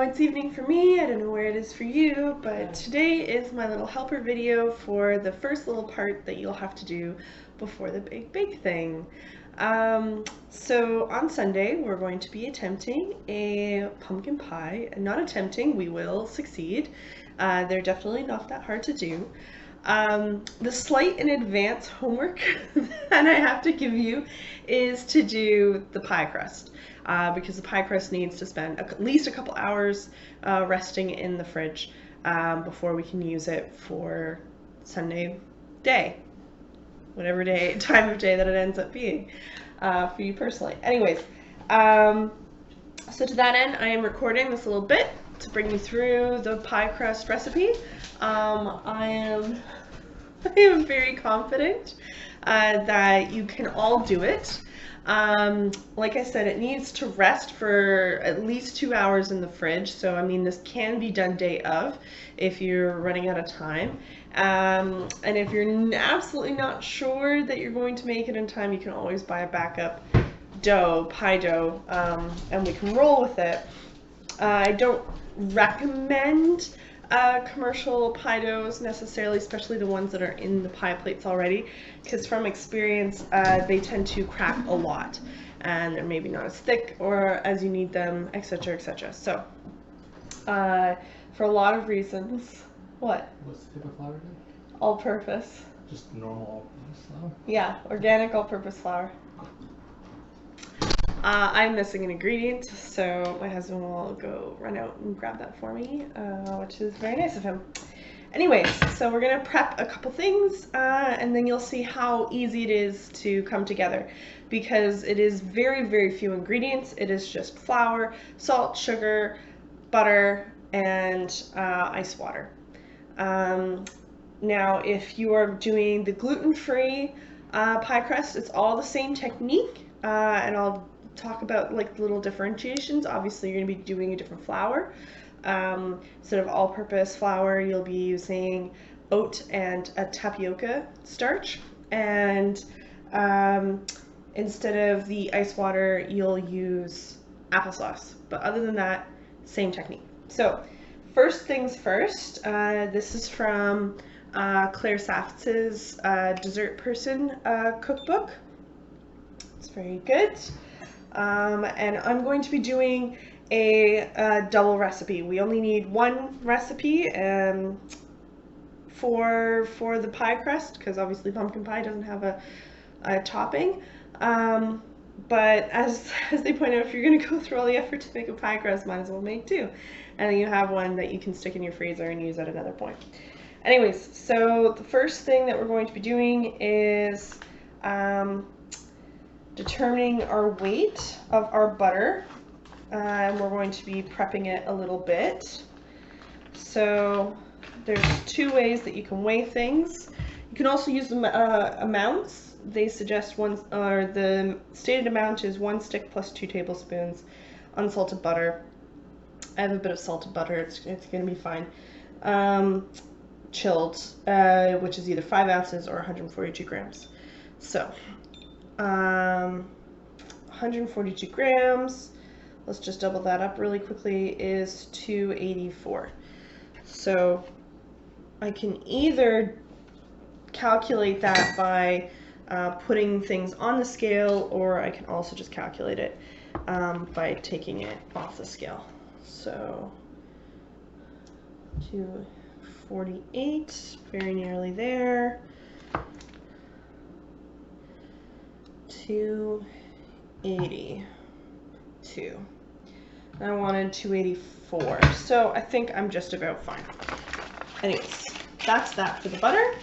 it's evening for me. I don't know where it is for you, but today is my little helper video for the first little part that you'll have to do before the big bake thing. So on Sunday, we're going to be attempting a pumpkin pie. Not attempting, we will succeed. They're definitely not that hard to do. The slight in advance homework that I have to give you is to do the pie crust, because the pie crust needs to spend at least a couple hours resting in the fridge before we can use it for Sunday day, whatever time of day that it ends up being for you personally. Anyways, so to that end, I am recording this little bit to bring you through the pie crust recipe. I am very confident that you can all do it. Like I said, it needs to rest for at least 2 hours in the fridge. So, I mean, this can be done day of if you're running out of time. And if you're absolutely not sure that you're going to make it in time, you can always buy a backup dough, pie dough, and we can roll with it. I don't recommend commercial pie doughs necessarily, especially the ones that are in the pie plates already, because from experience they tend to crack a lot and they're maybe not as thick or as you need them, etc., etc. So for a lot of reasons. What? What's the type of flour again? All-purpose. Just normal all-purpose flour? Yeah, organic all-purpose flour. I'm missing an ingredient, so my husband will go run out and grab that for me, which is very nice of him. Anyways, so we're gonna prep a couple things, and then you'll see how easy it is to come together, because it is very, very few ingredients. It is just flour, salt, sugar, butter, and ice water. Now, if you are doing the gluten-free pie crust, it's all the same technique, and I'll talk about like little differentiations. Obviously, you're going to be doing a different flour. Instead of all-purpose flour, you'll be using oat and a tapioca starch, and instead of the ice water, you'll use applesauce. But other than that, same technique. So first things first, this is from Claire Saftz's Dessert Person cookbook. It's very good. And I'm going to be doing a double recipe. We only need one recipe for the pie crust, because obviously pumpkin pie doesn't have a topping. But as they point out, if you're going to go through all the effort to make a pie crust, might as well make two. And then you have one that you can stick in your freezer and use at another point. Anyways, so the first thing that we're going to be doing is determining our weight of our butter, and we're going to be prepping it a little bit. So there's two ways that you can weigh things. You can also use amounts. They suggest the stated amount is 1 stick plus 2 tablespoons unsalted butter. I have a bit of salted butter. It's going to be fine. Chilled, which is either 5 ounces or 142 grams. So 142 grams, let's just double that up really quickly, is 284. So I can either calculate that by putting things on the scale, or I can also just calculate it by taking it off the scale. So 248, very nearly there. 282. I wanted 284, so I think I'm just about fine. Anyways, that's that for the butter.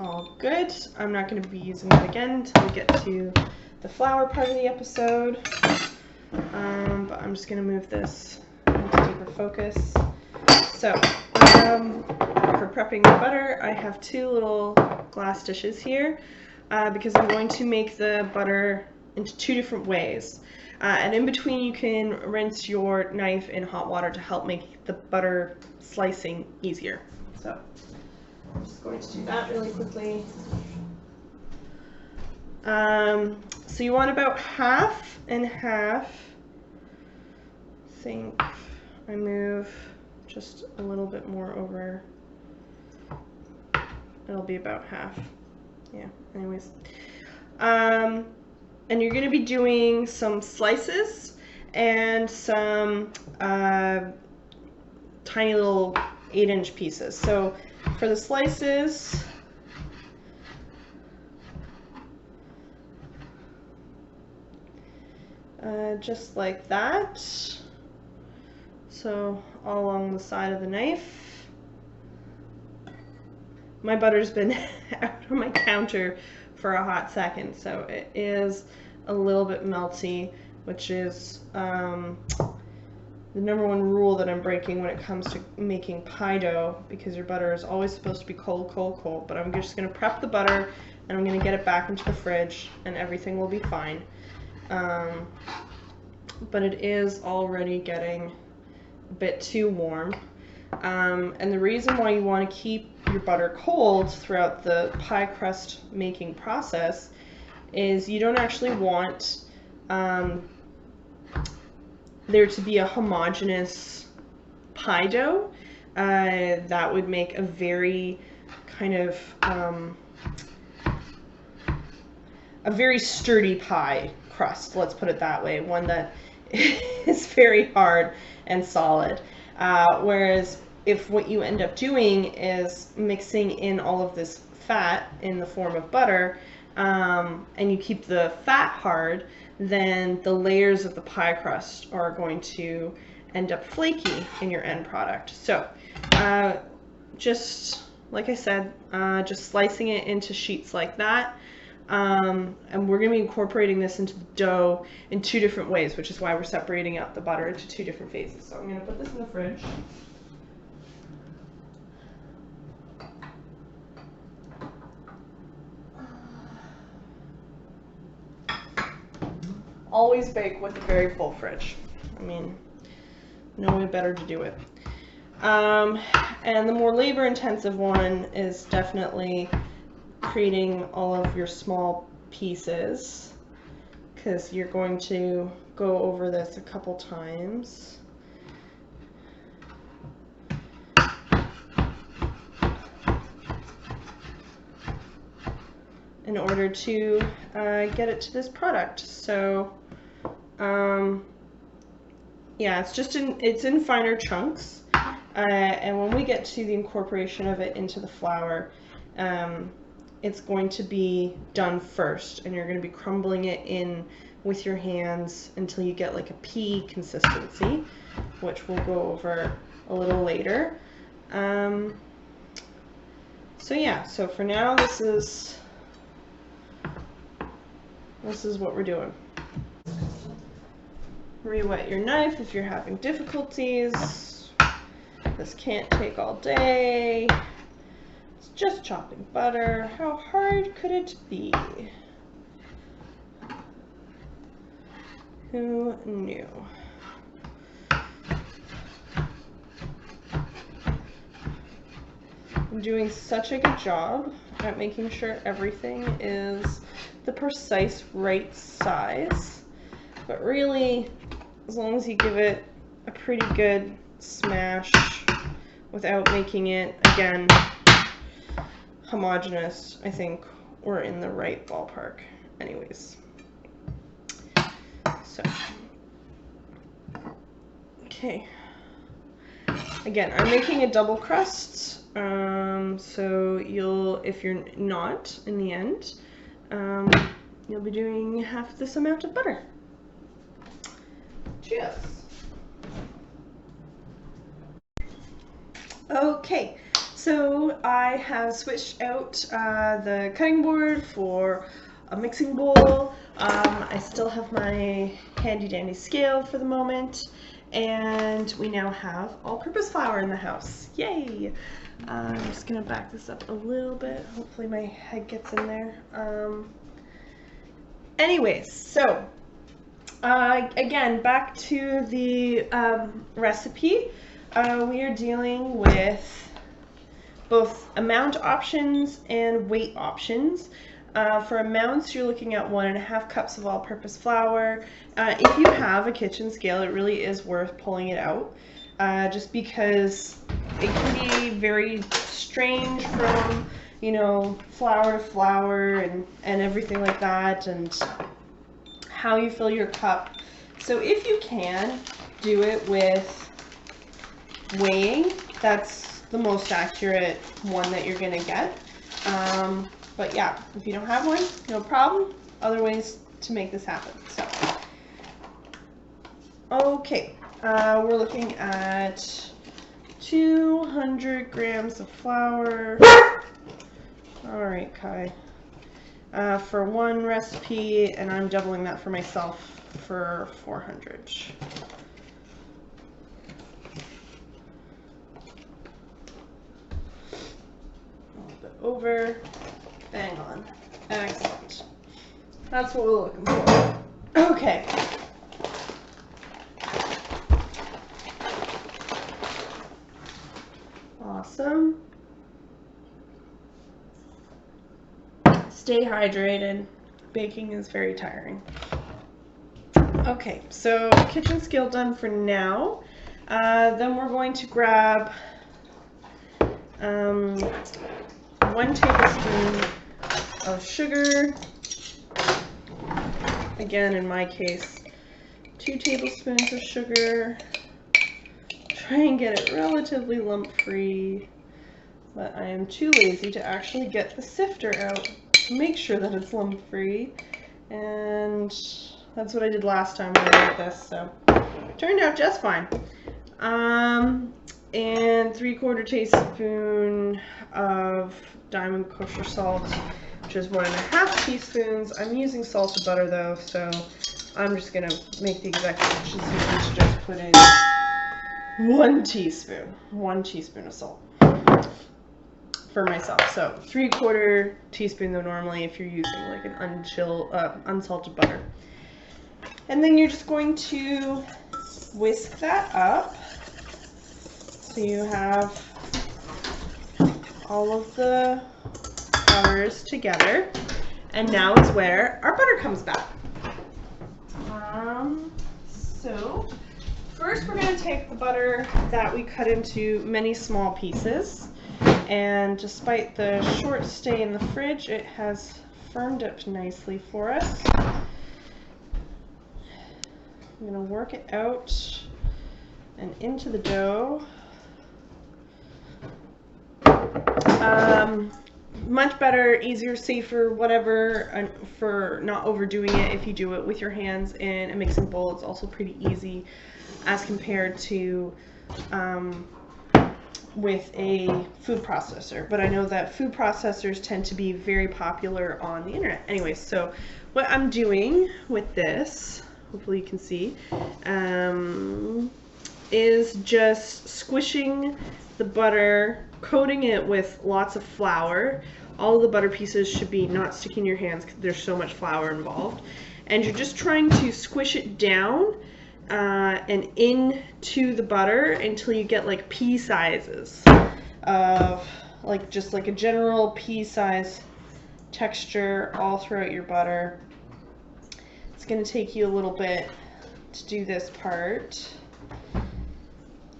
All good. I'm not going to be using that again until we get to the flour part of the episode. But I'm just going to move this into deeper focus. So, for prepping the butter, I have 2 little glass dishes here. Because I'm going to make the butter into 2 different ways. And in between, you can rinse your knife in hot water to help make the butter slicing easier. So I'm just going to do that really quickly. So you want about half and half. I think I move just a little bit more over. It'll be about half. Yeah, anyways. And you're going to be doing some slices and some tiny little 8-inch pieces. So for the slices, just like that. So all along the side of the knife. My butter's been out on my counter for a hot second, so it is a little bit melty, which is the #1 rule that I'm breaking when it comes to making pie dough, because your butter is always supposed to be cold, cold, cold. But I'm just going to prep the butter, and I'm going to get it back into the fridge, and everything will be fine. But it is already getting a bit too warm. And the reason why you want to keep your butter cold throughout the pie crust making process is you don't actually want there to be a homogeneous pie dough. That would make a very kind of a very sturdy pie crust, let's put it that way, one that is very hard and solid. Whereas if what you end up doing is mixing in all of this fat in the form of butter, and you keep the fat hard, then the layers of the pie crust are going to end up flaky in your end product. So just like I said, just slicing it into sheets like that. And we're going to be incorporating this into the dough in 2 different ways, which is why we're separating out the butter into 2 different phases. So I'm going to put this in the fridge. Always bake with a very full fridge. I mean, no way better to do it. And the more labor intensive one is definitely creating all of your small pieces, because you're going to go over this a couple times. In order to get it to this product. So yeah, it's in finer chunks, and when we get to the incorporation of it into the flour, it's going to be done first, and you're going to be crumbling it in with your hands until you get like a pea consistency, which we'll go over a little later. So yeah, so for now this is what we're doing. Re-wet your knife if you're having difficulties. This can't take all day. It's just chopping butter. How hard could it be? Who knew? I'm doing such a good job at making sure everything is the precise right size. But really, as long as you give it a pretty good smash without making it, again, homogeneous, I think we're in the right ballpark. Anyways. So, okay. Again, I'm making a double crust. So if you're not in the end, you'll be doing half this amount of butter. Cheers. Okay, so I have switched out the cutting board for a mixing bowl. I still have my handy dandy scale for the moment, and we now have all-purpose flour in the house. Yay! I'm just gonna back this up a little bit. Hopefully my head gets in there. Anyways, so again, back to the recipe. We are dealing with both amount options and weight options. For amounts, you're looking at 1.5 cups of all-purpose flour. If you have a kitchen scale, it really is worth pulling it out just because it can be very strange from, you know, flour to flour and everything like that, and how you fill your cup. So if you can, do it with weighing. That's the most accurate one that you're gonna get. But yeah, if you don't have one, no problem. Other ways to make this happen. So, okay, we're looking at 200 grams of flour. All right, Kai. For one recipe, and I'm doubling that for myself for 400. A little bit over. Bang on. Excellent. That's what we're looking for. Okay. Awesome. Stay hydrated. Baking is very tiring. Okay, so kitchen skill done for now. Then we're going to grab 1 tablespoon of sugar. Again, in my case, 2 tablespoons of sugar. Try and get it relatively lump-free, but I am too lazy to actually get the sifter out to make sure that it's lump-free, and that's what I did last time when I did this, so it turned out just fine. And 3/4 teaspoon of diamond kosher salt, which is 1.5 teaspoons. I'm using salted butter though, so I'm just gonna make the exact decision to just put in 1 teaspoon of salt for myself. So 3/4 teaspoon though normally if you're using like an unsalted butter. And then you're just going to whisk that up so you have all of the flours together. And now is where our butter comes back. So first we're going to take the butter that we cut into many small pieces, and despite the short stay in the fridge, it has firmed up nicely for us. I'm going to work it out and into the dough. Much better, easier, safer, whatever, for not overdoing it if you do it with your hands in a mixing bowl. It's also pretty easy as compared to with a food processor. But I know that food processors tend to be very popular on the internet. Anyways, so what I'm doing with this, hopefully you can see, is just squishing the butter, coating it with lots of flour. All of the butter pieces should be not sticking in your hands because there's so much flour involved. And you're just trying to squish it down and into the butter until you get like pea sizes of like just like a general pea size texture all throughout your butter. It's going to take you a little bit to do this part.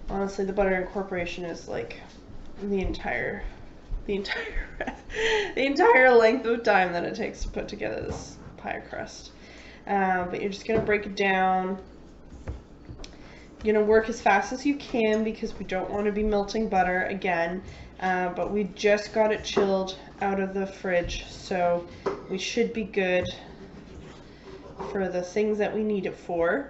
Honestly, the butter incorporation is like the entire length of time that it takes to put together this pie crust. But you're just gonna break it down. You're gonna work as fast as you can because we don't want to be melting butter again. But we just got it chilled out of the fridge, so we should be good for the things that we need it for.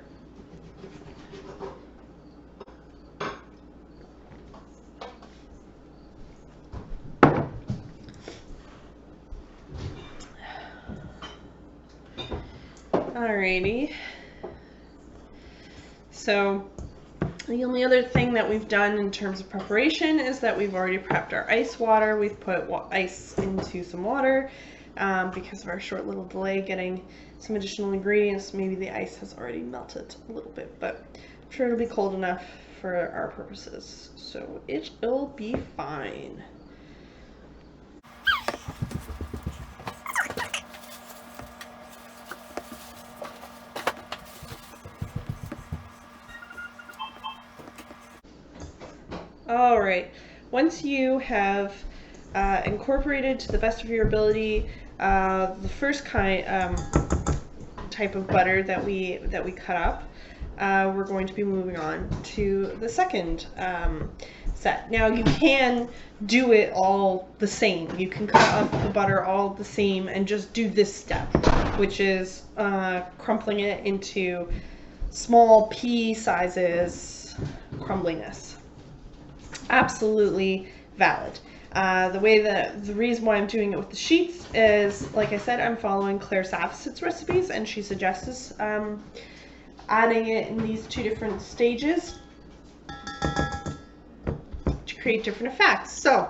Alrighty, so the only other thing that we've done in terms of preparation is that we've already prepped our ice water. We've put ice into some water because of our short little delay getting some additional ingredients. Maybe the ice has already melted a little bit, but I'm sure it'll be cold enough for our purposes, so it'll be fine. All right. Once you have incorporated to the best of your ability the first type of butter that we cut up, we're going to be moving on to the second set. Now you can do it all the same. You can cut up the butter all the same and just do this step, which is crumpling it into small pea sizes crumbliness. Absolutely valid. The reason why I'm doing it with the sheets is, like I said, I'm following Claire Savisit's recipes, and she suggests adding it in these two different stages to create different effects. So,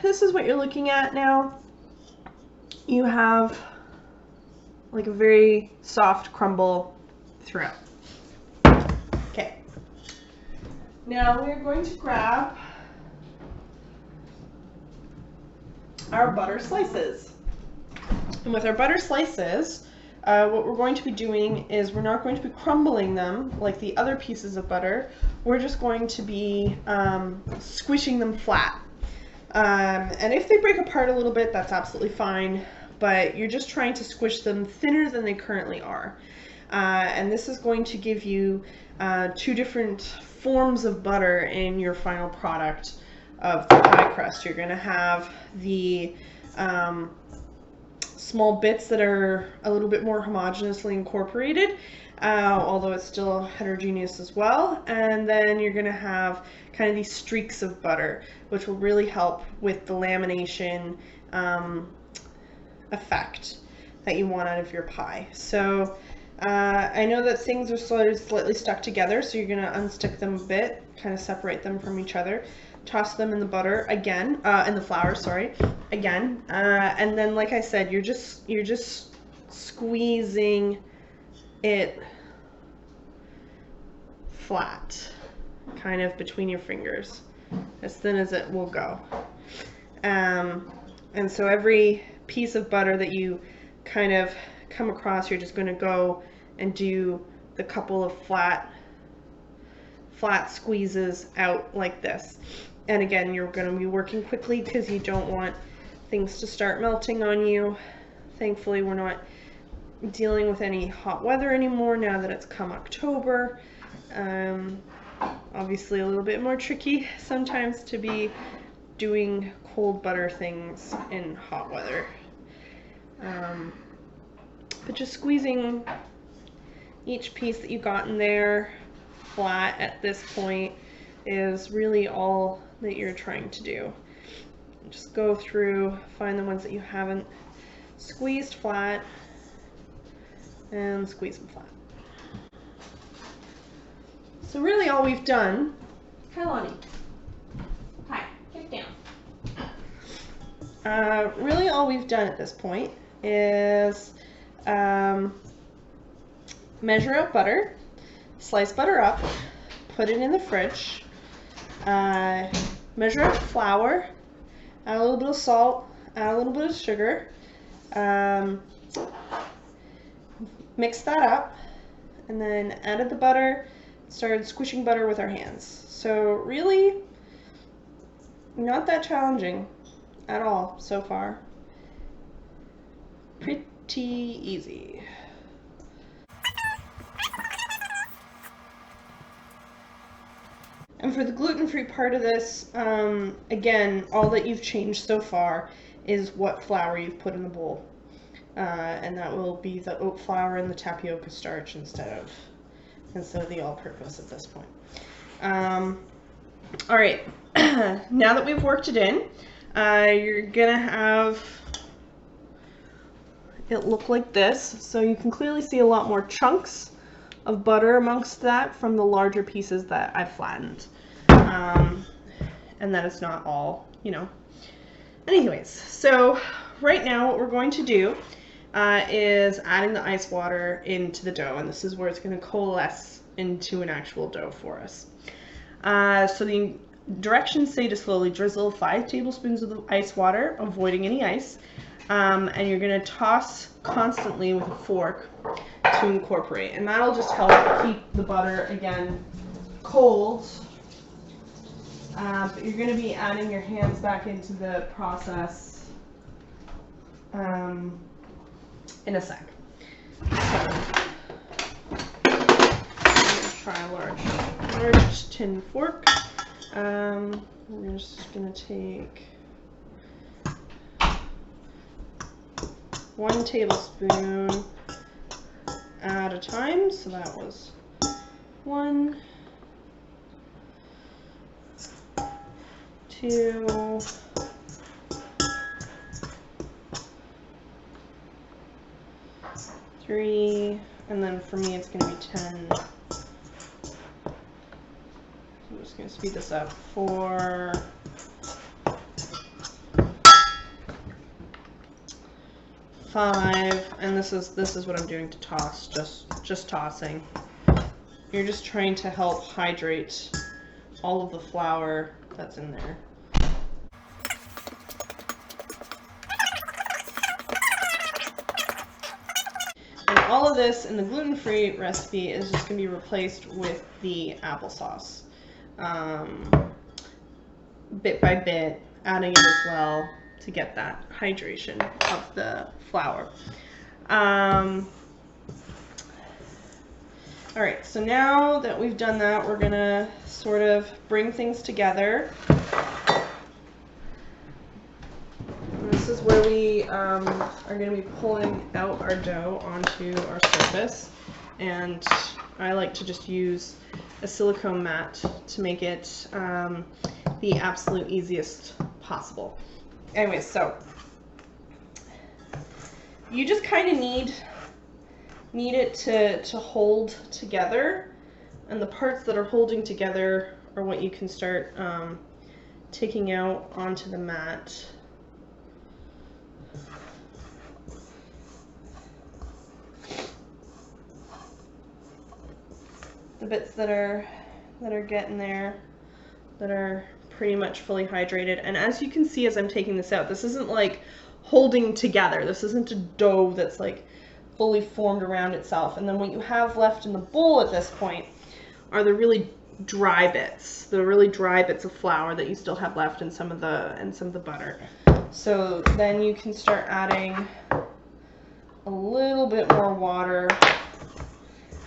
this is what you're looking at now. You have like a very soft crumble throughout. Okay. Now we're going to grab our butter slices. And with our butter slices, what we're going to be doing is we're not going to be crumbling them like the other pieces of butter. We're just going to be squishing them flat. And if they break apart a little bit, that's absolutely fine. But you're just trying to squish them thinner than they currently are. And this is going to give you two different forms of butter in your final product of the pie crust. You're going to have the small bits that are a little bit more homogeneously incorporated, although it's still heterogeneous as well. And then you're going to have kind of these streaks of butter, which will really help with the lamination effect that you want out of your pie. So I know that things are slightly stuck together, so you're going to unstick them a bit, kind of separate them from each other, toss them in the butter again, in the flour, sorry, again, and then, like I said, you're just squeezing it flat, kind of between your fingers, as thin as it will go. And so every piece of butter that you kind of come across, you're just going to go and do the couple of flat squeezes out like this. And again, you're going to be working quickly because you don't want things to start melting on you. Thankfully, we're not dealing with any hot weather anymore now that it's come October. Obviously a little bit more tricky sometimes to be doing cold butter things in hot weather. But just squeezing each piece that you got in there flat at this point is really all that you're trying to do. Just go through, find the ones that you haven't squeezed flat, and squeeze them flat. So really all we've done, hi Lonnie, hi, get down. Really all we've done at this point is measure out butter, slice butter up, put it in the fridge, measure out flour, add a little bit of salt, add a little bit of sugar, mix that up, and then added the butter, started squishing butter with our hands. So really not that challenging at all so far. Pretty easy. And for the gluten-free part of this, again, all that you've changed so far is what flour you've put in the bowl. And that will be the oat flour and the tapioca starch instead of the all-purpose at this point. All right, now that we've worked it in, you're gonna have it look like this. So you can clearly see a lot more chunks of butter amongst that from the larger pieces that I've flattened. And that is not all, you know. Anyways, so right now what we're going to do is adding the ice water into the dough, and this is where it's going to coalesce into an actual dough for us. So the directions say to slowly drizzle 5 tablespoons of the ice water, avoiding any ice, and you're going to toss constantly with a fork to incorporate, and that'll just help keep the butter, again, cold. But you're going to be adding your hands back into the process in a sec. So, I'm going to try a large tin fork. We're just going to take 1 tablespoon at a time. So that was 1, 2, 3, and then for me it's going to be 10. I'm just going to speed this up. 4, 5, and this is what I'm doing to toss, just tossing. You're just trying to help hydrate all of the flour that's in there. And all of this in the gluten-free recipe is just going to be replaced with the applesauce. Bit by bit, adding it as well to get that hydration of the flour. All right, so now that we've done that, we're gonna sort of bring things together. And this is where we are gonna be pulling out our dough onto our surface. And I like to just use a silicone mat to make it the absolute easiest possible. Anyway, so you just kind of need it to hold together, and the parts that are holding together are what you can start taking out onto the mat. The bits that are getting there, that are pretty much fully hydrated. And as you can see as I'm taking this out, this isn't like holding together. This isn't a dough that's like fully formed around itself. And then what you have left in the bowl at this point are the really dry bits, of flour that you still have left in some of the butter. So then you can start adding a little bit more water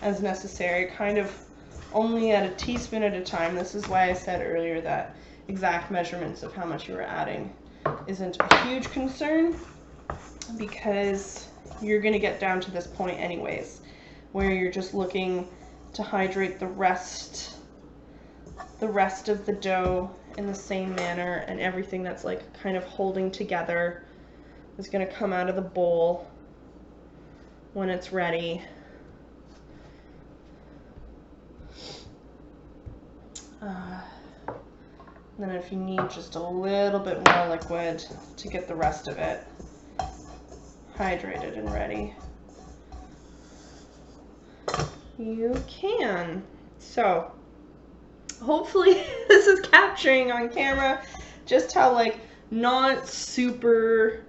as necessary, kind of only at a teaspoon at a time. This is why I said earlier that exact measurements of how much you were adding isn't a huge concern, because you're going to get down to this point anyways, where you're just looking to hydrate the rest of the dough in the same manner, and everything that's like kind of holding together is going to come out of the bowl when it's ready. Then if you need just a little bit more liquid to get the rest of it hydrated and ready, you can. So hopefully this is capturing on camera just how like not super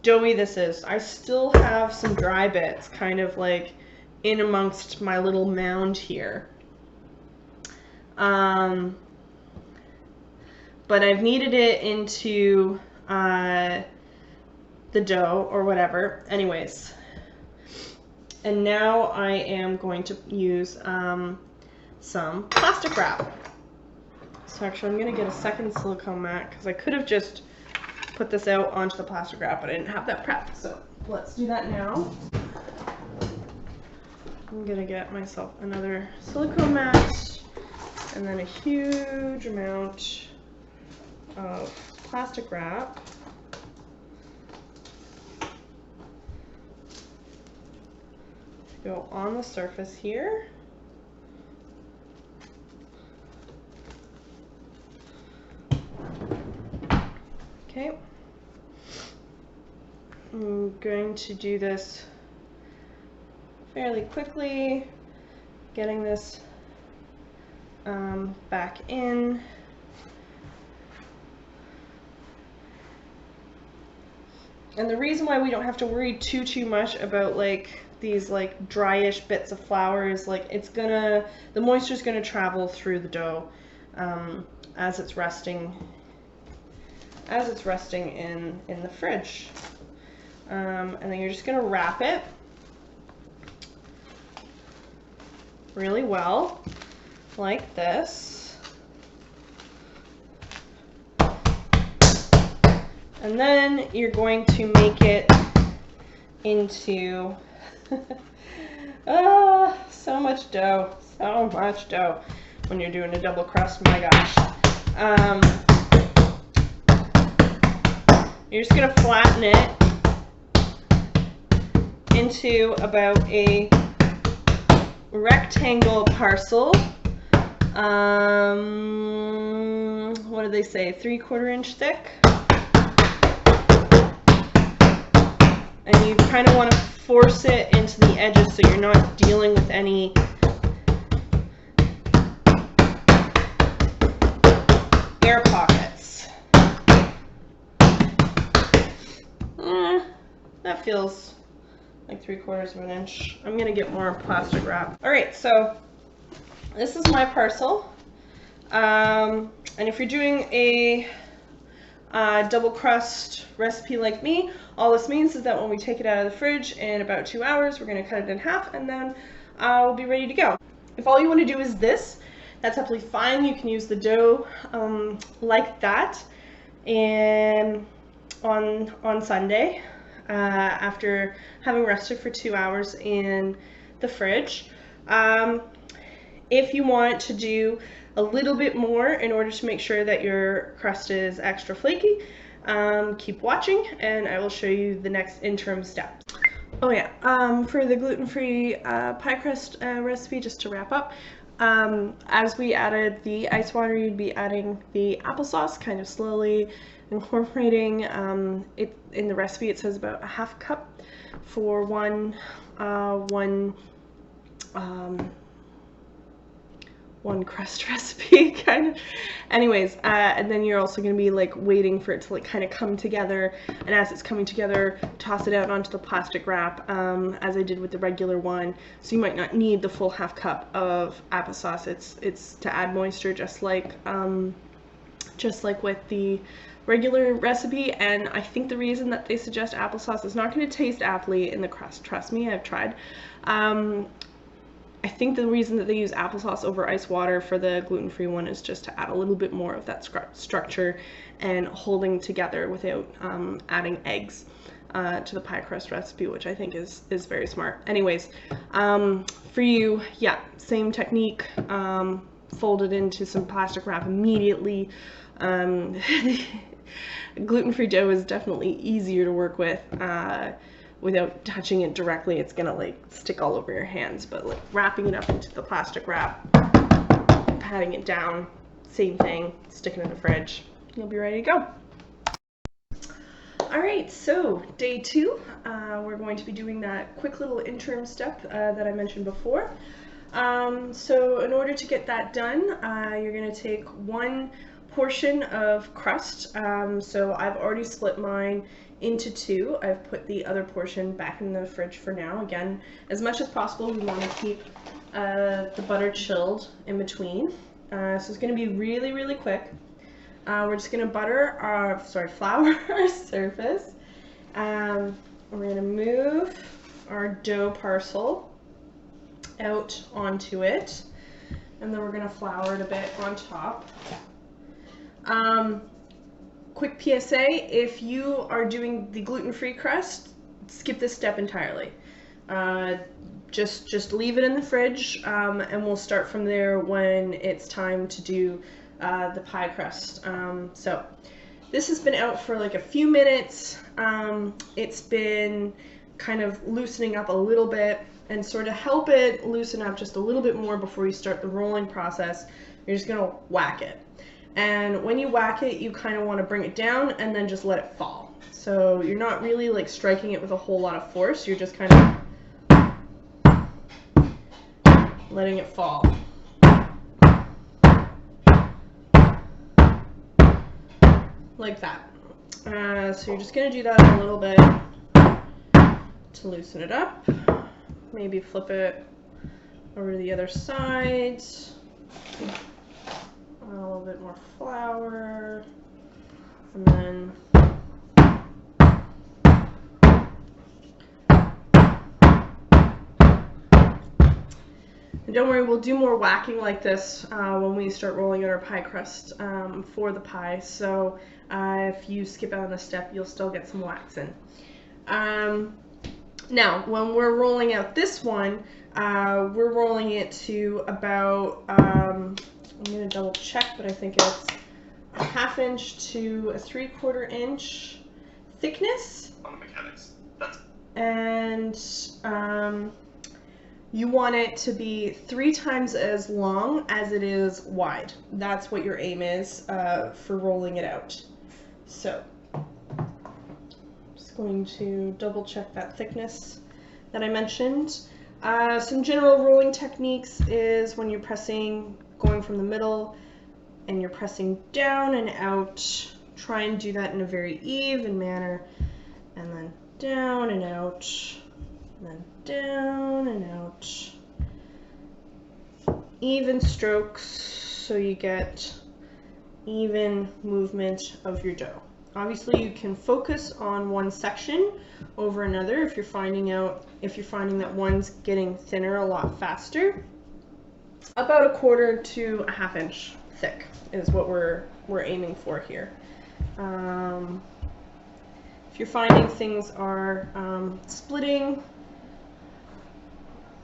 doughy this is. I still have some dry bits kind of like in amongst my little mound here. But I've kneaded it into the dough or whatever. Anyways, and now I am going to use some plastic wrap. So actually I'm going to get a second silicone mat, because I could have just put this out onto the plastic wrap, but I didn't have that prepped. So let's do that now. I'm going to get myself another silicone mat, and then a huge amount of plastic wrap. Go on the surface here. Okay. I'm going to do this fairly quickly, getting this back in. And the reason why we don't have to worry too much about like these like dryish bits of flour is like the moisture is gonna travel through the dough as it's resting in the fridge. And then you're just gonna wrap it really well, like this. And then you're going to make it into so much dough when you're doing a double crust, my gosh. You're just gonna flatten it into about a rectangle parcel. What do they say, 3/4 inch thick? And you kind of want to force it into the edges so you're not dealing with any air pockets. That feels like 3/4 inch. I'm gonna get more plastic wrap. All right, so this is my parcel. And if you're doing a double crust recipe like me, all this means is that when we take it out of the fridge in about 2 hours, we're going to cut it in half, and then we'll be ready to go. If all you want to do is this, that's absolutely fine. You can use the dough like that, and on Sunday after having rested for 2 hours in the fridge. If you want to do a little bit more in order to make sure that your crust is extra flaky, keep watching and I will show you the next interim steps. Oh yeah, for the gluten-free pie crust recipe, just to wrap up, as we added the ice water, you'd be adding the applesauce, kind of slowly incorporating it. In the recipe it says about a half cup for one crust recipe, kind of. Anyways, and then you're also going to be like waiting for it to like kind of come together, and as it's coming together, toss it out onto the plastic wrap, as I did with the regular one. So you might not need the full half cup of applesauce. It's to add moisture, just like with the regular recipe. And I think the reason that they suggest applesauce is not going to taste aptly in the crust. Trust me, I've tried. I think the reason that they use applesauce over ice water for the gluten-free one is just to add a little bit more of that structure and holding together without adding eggs to the pie crust recipe, which I think is very smart. Anyways, for you, yeah, same technique. Fold it into some plastic wrap immediately. Gluten-free dough is definitely easier to work with. Without touching it directly, it's gonna like stick all over your hands, but like wrapping it up into the plastic wrap, patting it down, same thing, stick it in the fridge, you'll be ready to go. All right, so day 2, we're going to be doing that quick little interim step that I mentioned before. So in order to get that done, you're gonna take 1 portion of crust. So I've already split mine into 2. I've put the other portion back in the fridge for now. Again, as much as possible, we want to keep the butter chilled in between. So it's going to be really, really quick. We're just going to flour our surface. We're going to move our dough parcel out onto it, and then we're going to flour it a bit on top. Quick PSA, if you are doing the gluten-free crust, skip this step entirely. Just leave it in the fridge, and we'll start from there when it's time to do the pie crust. So this has been out for like a few minutes. It's been kind of loosening up a little bit, and sort of help it loosen up just a little bit more before you start the rolling process, you're just gonna whack it. And when you whack it, you kind of want to bring it down and then just let it fall. So you're not really like striking it with a whole lot of force, you're just kind of letting it fall. Like that. So you're just going to do that a little bit to loosen it up. maybe flip it over to the other side. A little bit more flour, and then and don't worry, we'll do more whacking like this when we start rolling out our pie crust for the pie. So if you skip out on a step, you'll still get some wax in. Now, when we're rolling out this one, we're rolling it to about, I'm going to double check, but I think it's a 1/2 inch to a 3/4 inch thickness. On the mechanics. And you want it to be 3 times as long as it is wide. That's what your aim is for rolling it out. So, I'm just going to double check that thickness that I mentioned. Some general rolling techniques is when you're pressing, going from the middle, and you're pressing down and out. Try and do that in a very even manner, and then down and out, and then down and out. Even strokes so you get even movement of your dough. Obviously you can focus on one section over another if you're finding that one's getting thinner a lot faster. About 1/4 to a 1/2 inch thick is what we're aiming for here. If you're finding things are splitting,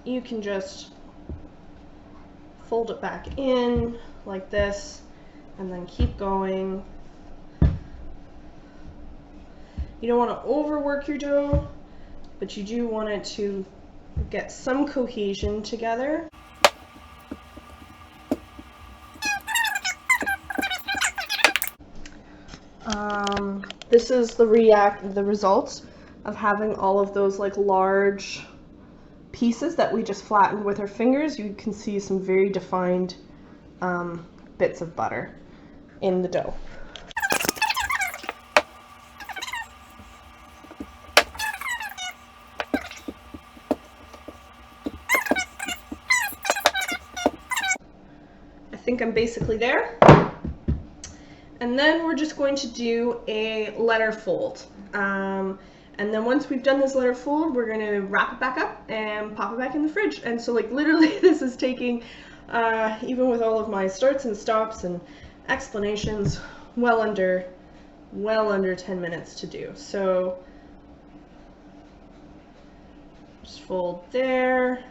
you can just fold it back in like this and then keep going. You don't want to overwork your dough, but you do want it to get some cohesion together. This is the result of having all of those like large pieces that we just flattened with our fingers. You can see some very defined bits of butter in the dough. I think I'm basically there. And then we're just going to do a letter fold. And then once we've done this letter fold, we're going to wrap it back up and pop it back in the fridge. And so like literally this is taking, even with all of my starts and stops and explanations, well under 10 minutes to do. So just fold there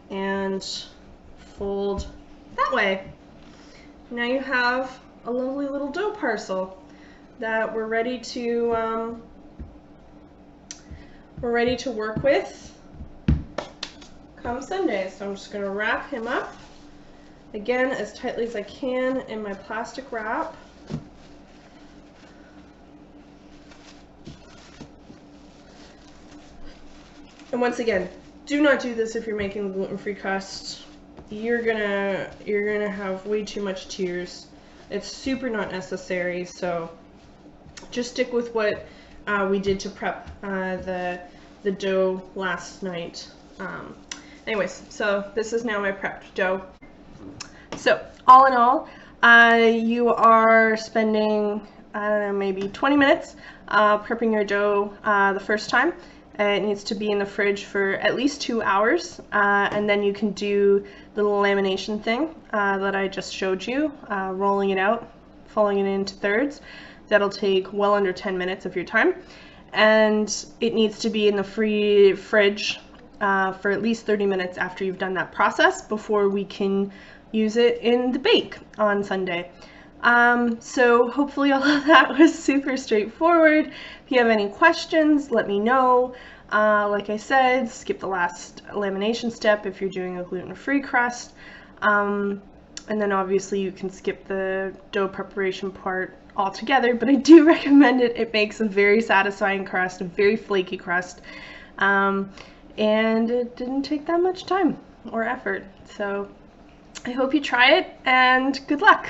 and fold that way. Now you have a lovely little dough parcel that we're ready to work with come Sunday. So I'm just going to wrap him up again as tightly as I can in my plastic wrap. And once again, do not do this if you're making the gluten-free crust. You're gonna have way too much tears. It's super not necessary, so just stick with what we did to prep the dough last night. Anyways, so this is now my prepped dough. So all in all, you are spending, I don't know, maybe 20 minutes prepping your dough the first time. It needs to be in the fridge for at least 2 hours, and then you can do the little lamination thing that I just showed you, rolling it out, folding it into thirds. That'll take well under 10 minutes of your time, and it needs to be in the fridge for at least 30 minutes after you've done that process before we can use it in the bake on Sunday. So hopefully all of that was super straightforward. If you have any questions, let me know. Like I said, skip the last lamination step if you're doing a gluten-free crust. And then obviously you can skip the dough preparation part altogether, but I do recommend it. It makes a very satisfying crust, a very flaky crust. And it didn't take that much time or effort. So I hope you try it, and good luck.